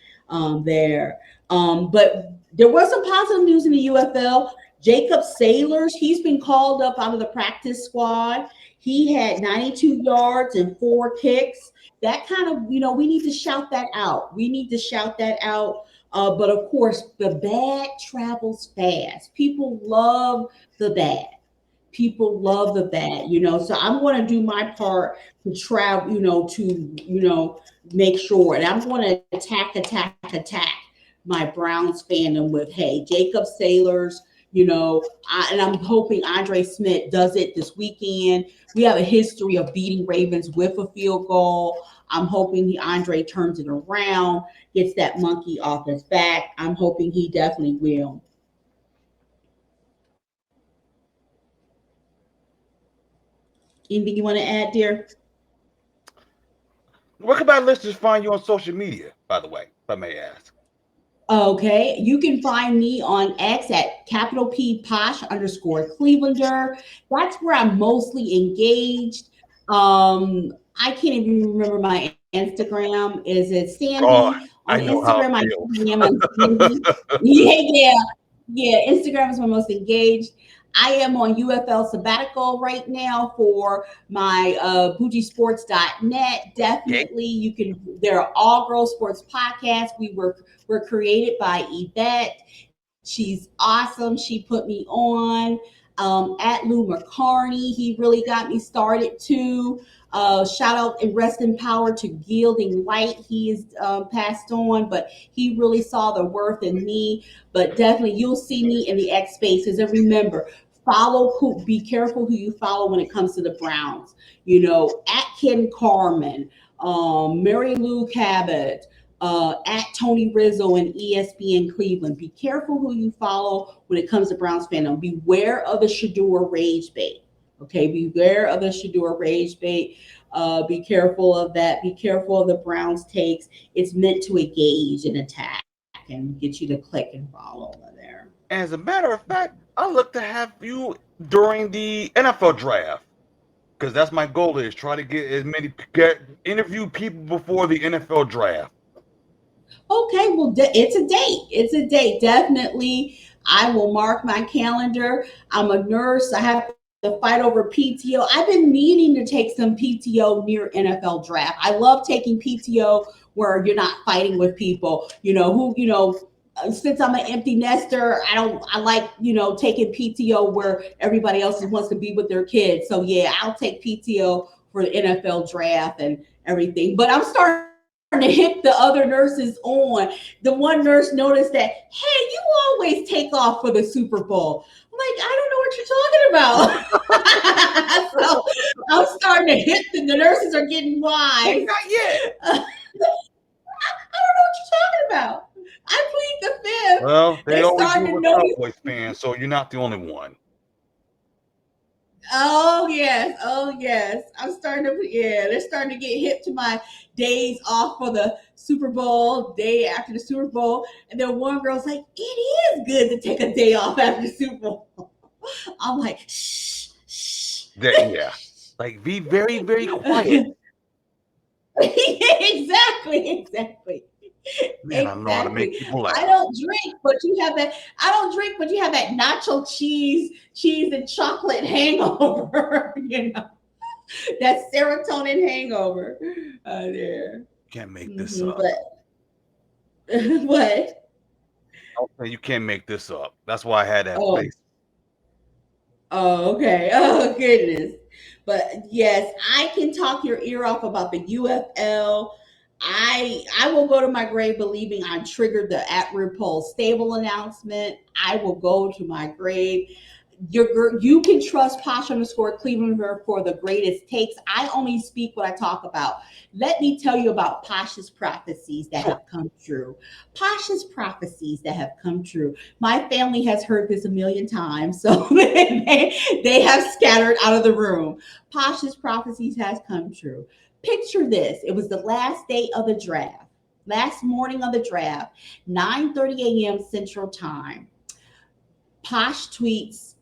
there. But there was some positive news in the UFL. Jacob Sailors, he's been called up out of the practice squad. He had 92 yards and 4 kicks. That kind of, we need to shout that out. We need to shout that out. But of course, the bad travels fast. People love the bad. People love the bad, So I'm going to do my part to travel, make sure. And I'm going to attack my Browns fandom with, hey, Jacob Sailors, and I'm hoping Andre Smith does it this weekend. We have a history of beating Ravens with a field goal. I'm hoping Andre turns it around, gets that monkey off his back. I'm hoping he definitely will. Anything you want to add, dear?
Where can my listeners find you on social media, by the way, if I may ask?
Okay, you can find me on X at capital P Posh _ Clevelander. That's where I'm mostly engaged. I can't even remember my Instagram. Is it
Oh,
Sandy on
I know how
Instagram?
it
I
feels.
am on Sandy. Yeah, yeah. Yeah, Instagram is my most engaged. I am on UFL sabbatical right now for my bougiesports.net.
Okay.
Definitely, you can. There are all girls sports podcasts. Were created by Yvette. She's awesome. She put me on. At Lou McCarney, he really got me started too. Shout out and rest in power to Gilding Light. He is passed on, but he really saw the worth in me. But definitely, you'll see me in the X spaces. And remember, be careful who you follow when it comes to the Browns. At Ken Carmen, Mary Lou Cabot, at Tony Rizzo and ESPN Cleveland. Be careful who you follow when it comes to Browns fandom. Beware of the Shador rage bait. Okay, beware of the Shador rage bait. Be careful of that. Be careful of the Browns takes. It's meant to engage and attack and get you to click and follow over there.
As a matter of fact, I look to have you during the NFL draft because that's my goal is try to interview people before the NFL draft.
Okay, well, it's a date. It's a date. Definitely, I will mark my calendar. I'm a nurse. I have to fight over PTO. I've been meaning to take some PTO near NFL draft. I love taking PTO where you're not fighting with people. Since I'm an empty nester, I like, taking PTO where everybody else wants to be with their kids. So yeah, I'll take PTO for the NFL draft and everything. But I'm starting to hit the other nurses on. The one nurse noticed that, hey, you always take off for the Super Bowl. I'm like, I don't know what you're talking about. So I'm starting to hit the nurses are getting
Hey,
wise.
not yet.
I don't know what you're talking about. I plead the fifth.
Well, they
They
always do
starting to
with
notice.
Cowboys fans, so you're not the only one.
Oh yes, oh yes. They're starting to get hip to my days off for the Super Bowl, day after the Super Bowl. And then one girl's like, it is good to take a day off after the Super Bowl. I'm like, shh, shh.
Yeah. Like, be very, very quiet.
Exactly.
Man, I know how to make
Exactly.
people laugh.
I don't drink, but you have that. I don't drink, but you have that nacho cheese and chocolate hangover. That serotonin hangover. There.
Can't make this up.
But what?
I'll say you can't make this up. That's why I had that
Oh,
face.
oh, okay. Oh, goodness. But yes, I can talk your ear off about the UFL. I will go to my grave believing I triggered the at RuPaul stable announcement. I will go to my grave. You can trust Posh underscore Cleveland for the greatest takes. I only speak what I talk about. Let me tell you about Posh's prophecies that
Sure.
have come true. Posh's prophecies that have come true. My family has heard this a million times, so they have scattered out of the room. Posh's prophecies has come true. Picture this: it was the last day of the draft, last morning of the draft, 9:30 a.m. Central Time. Posh tweets,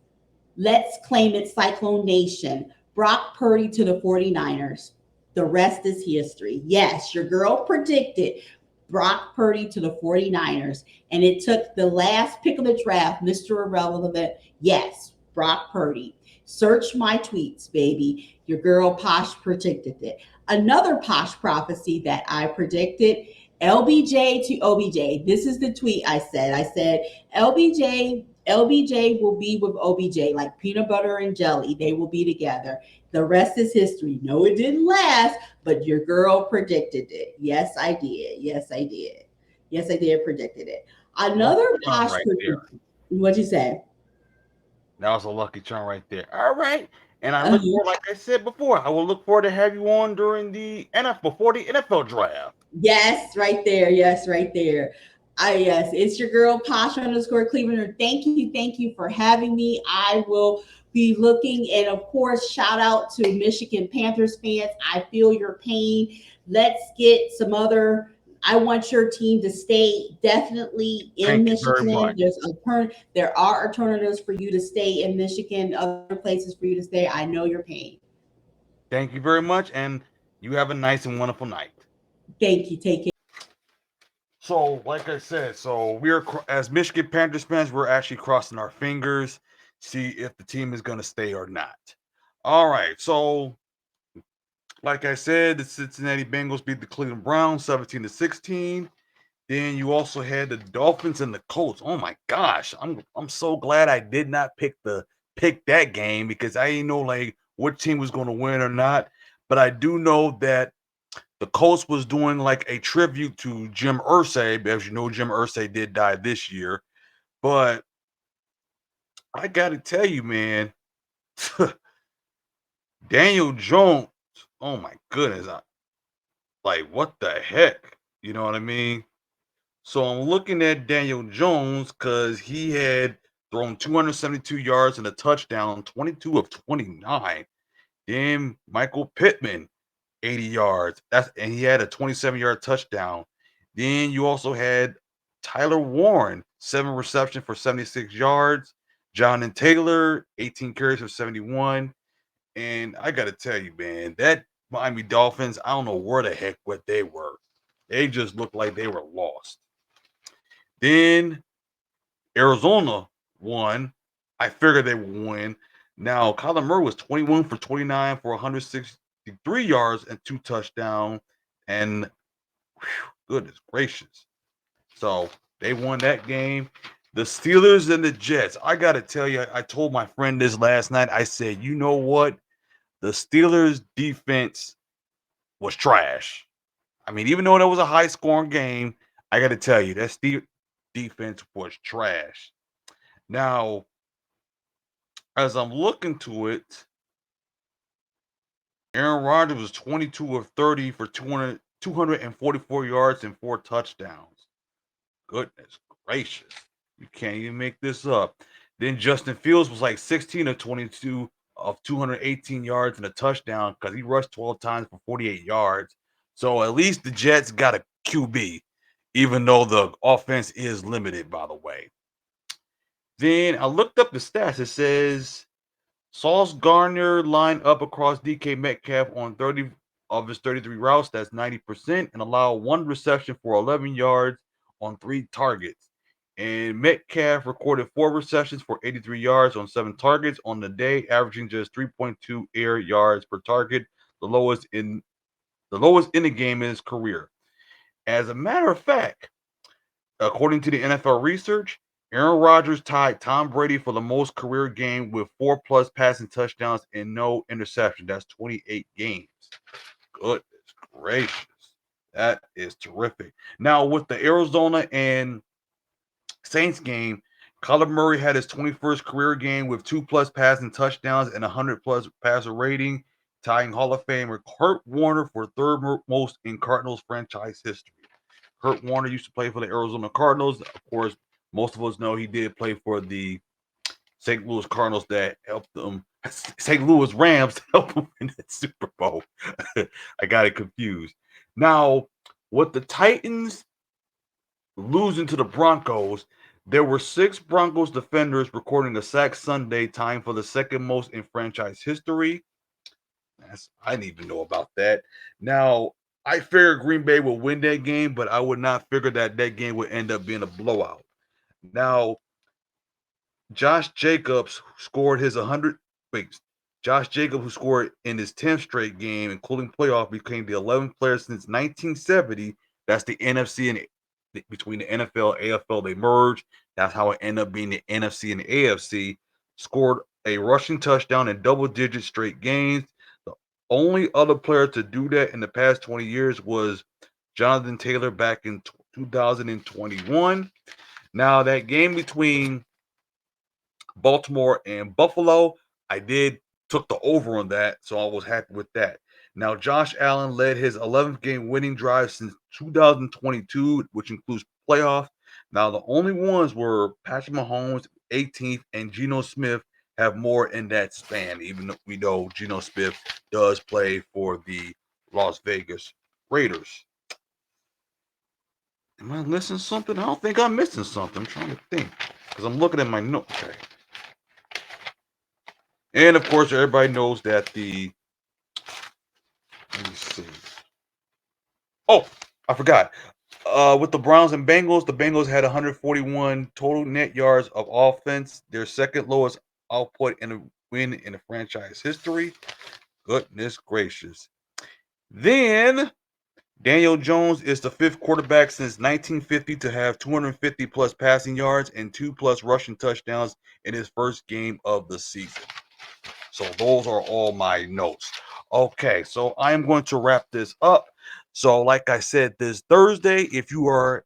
let's claim it, Cyclone Nation. Brock Purdy to the 49ers. The rest is history. Yes, your girl predicted Brock Purdy to the 49ers. And it took the last pick of the draft, Mr. Irrelevant. Yes, Brock Purdy. Search my tweets, baby. Your girl Posh predicted it. Another Posh prophecy that I predicted, LBJ to OBJ. This is the tweet I said. I said, LBJ will be with OBJ, like peanut butter and jelly. They will be together. The rest is history. No, it didn't last, but your girl predicted it. Yes, I did. Yes, I did. Yes, I did predicted it. Another
Lucky charm
Posh
right there.
what'd you say?
That was a lucky charm right there. All right. And I look
Uh-huh.
forward, like I said before, I will look forward to have you on during the before the NFL draft.
Yes, right there. Yes, right there. Yes, it's your girl Pasha underscore Cleveland. Thank you for having me. I will be looking, and of course, shout out to Michigan Panthers fans. I feel your pain. Let's get some other. I want your team to stay definitely in
Thank you very
Michigan.
much.
There are alternatives for you to stay in Michigan, other places for you to stay. I know your pain.
Thank you very much, and you have a nice and wonderful night.
Thank you. Take care.
So, like I said, we're as Michigan Panthers fans, we're actually crossing our fingers, see if the team is going to stay or not. All right, so like I said, the Cincinnati Bengals beat the Cleveland Browns 17-16. Then you also had the Dolphins and the Colts. Oh my gosh, I'm so glad I did not pick that game because I didn't know like what team was going to win or not. But I do know that the Colts was doing like a tribute to Jim Irsay, as you know, Jim Irsay did die this year. But I got to tell you, man, Daniel Jones. Oh my goodness, like what the heck? You know what I mean? So I'm looking at Daniel Jones because he had thrown 272 yards and a touchdown, 22 of 29. Then Michael Pittman, 80 yards. And he had a 27-yard touchdown. Then you also had Tyler Warren, 7 reception for 76 yards. Jonathan Taylor, 18 carries for 71. And I gotta tell you, man, that Miami Dolphins, I don't know where the heck what they were. They just looked like they were lost. Then Arizona won. I figured they would win. Now, Kyler Murray was 21 for 29 for 163 yards and 2 touchdowns. And whew, goodness gracious. So they won that game. The Steelers and the Jets. I got to tell you, I told my friend this last night. I said, you know what? The Steelers defense was trash. I mean, even though that was a high scoring game, I got to tell you, that defense was trash. Now, as I'm looking to it, Aaron Rodgers was 22 of 30 for 244 yards and 4 touchdowns. Goodness gracious. You can't even make this up. Then Justin Fields was like 16 of 22 of 218 yards and a touchdown because he rushed 12 times for 48 yards. So at least the Jets got a QB, even though the offense is limited, by the way. Then I looked up the stats. It says Sauce Gardner lined up across DK Metcalf on 30 of his 33 routes. That's 90% and allowed 1 reception for 11 yards on 3 targets. And Metcalf recorded 4 receptions for 83 yards on 7 targets on the day, averaging just 3.2 air yards per target, the lowest in the game in his career. As a matter of fact, according to the NFL research, Aaron Rodgers tied Tom Brady for the most career game with 4+ passing touchdowns and no interception. That's 28 games. Goodness gracious. That is terrific. Now, with the Arizona and Saints game, Kyler Murray had his 21st career game with 2+ passing touchdowns and 100+ passer rating, tying Hall of Famer Kurt Warner for third most in Cardinals franchise history. Kurt Warner used to play for the Arizona Cardinals. Of course, most of us know he did play for the St. Louis Cardinals that helped them. St. Louis Rams helped them in the Super Bowl. I got it confused. Now, with the Titans losing to the Broncos, there were 6 Broncos defenders recording a sack Sunday, tying for the second most in franchise history. I didn't even know about that. Now, I figured Green Bay would win that game, but I would not figure that game would end up being a blowout. Now, Josh Jacobs scored his 100. Wait, Josh Jacobs, who scored in his 10th straight game, including playoff, became the 11th player since 1970. That's the NFC and between the NFL, AFL, they merged. That's how it ended up being the NFC and the AFC. Scored a rushing touchdown in double-digit straight games. The only other player to do that in the past 20 years was Jonathan Taylor back in 2021. Now, that game between Baltimore and Buffalo, I took the over on that, so I was happy with that. Now, Josh Allen led his 11th game winning drive since 2022, which includes playoffs. Now, the only ones were Patrick Mahomes, 18th, and Geno Smith have more in that span, even though we know Geno Smith does play for the Las Vegas Raiders. Am I missing something? I don't think I'm missing something. I'm trying to think because I'm looking at my notes. Okay. And of course, everybody knows that let me see. Oh, I forgot. with the Browns and Bengals, the Bengals had 141 total net yards of offense, their second lowest output in a win in the franchise history. Goodness gracious. Then Daniel Jones is the fifth quarterback since 1950 to have 250 plus passing yards and 2+ rushing touchdowns in his first game of the season. So those are all my notes. Okay, so I am going to wrap this up. So like I said, this Thursday, if you are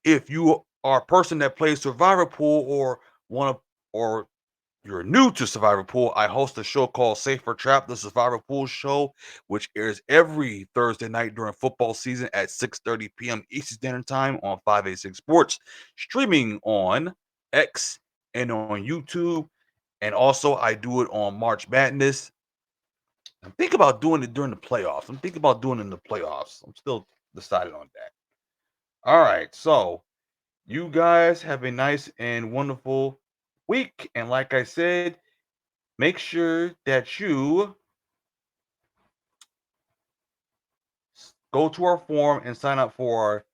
a person that plays Survivor Pool or you're new to Survivor Pool, I host a show called Safer Trap, the Survivor Pool show, which airs every Thursday night during football season at 6:30 p.m. Eastern Standard Time on 586 Sports, streaming on X and on YouTube. And also, I do it on March Madness. I'm thinking about doing it during the playoffs. I'm thinking about doing it in the playoffs. I'm still decided on that. All right, so you guys have a nice and wonderful week. And like I said, make sure that you go to our forum and sign up for our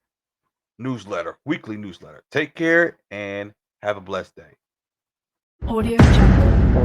newsletter, weekly newsletter. Take care and have a blessed day.
Audio Jungle.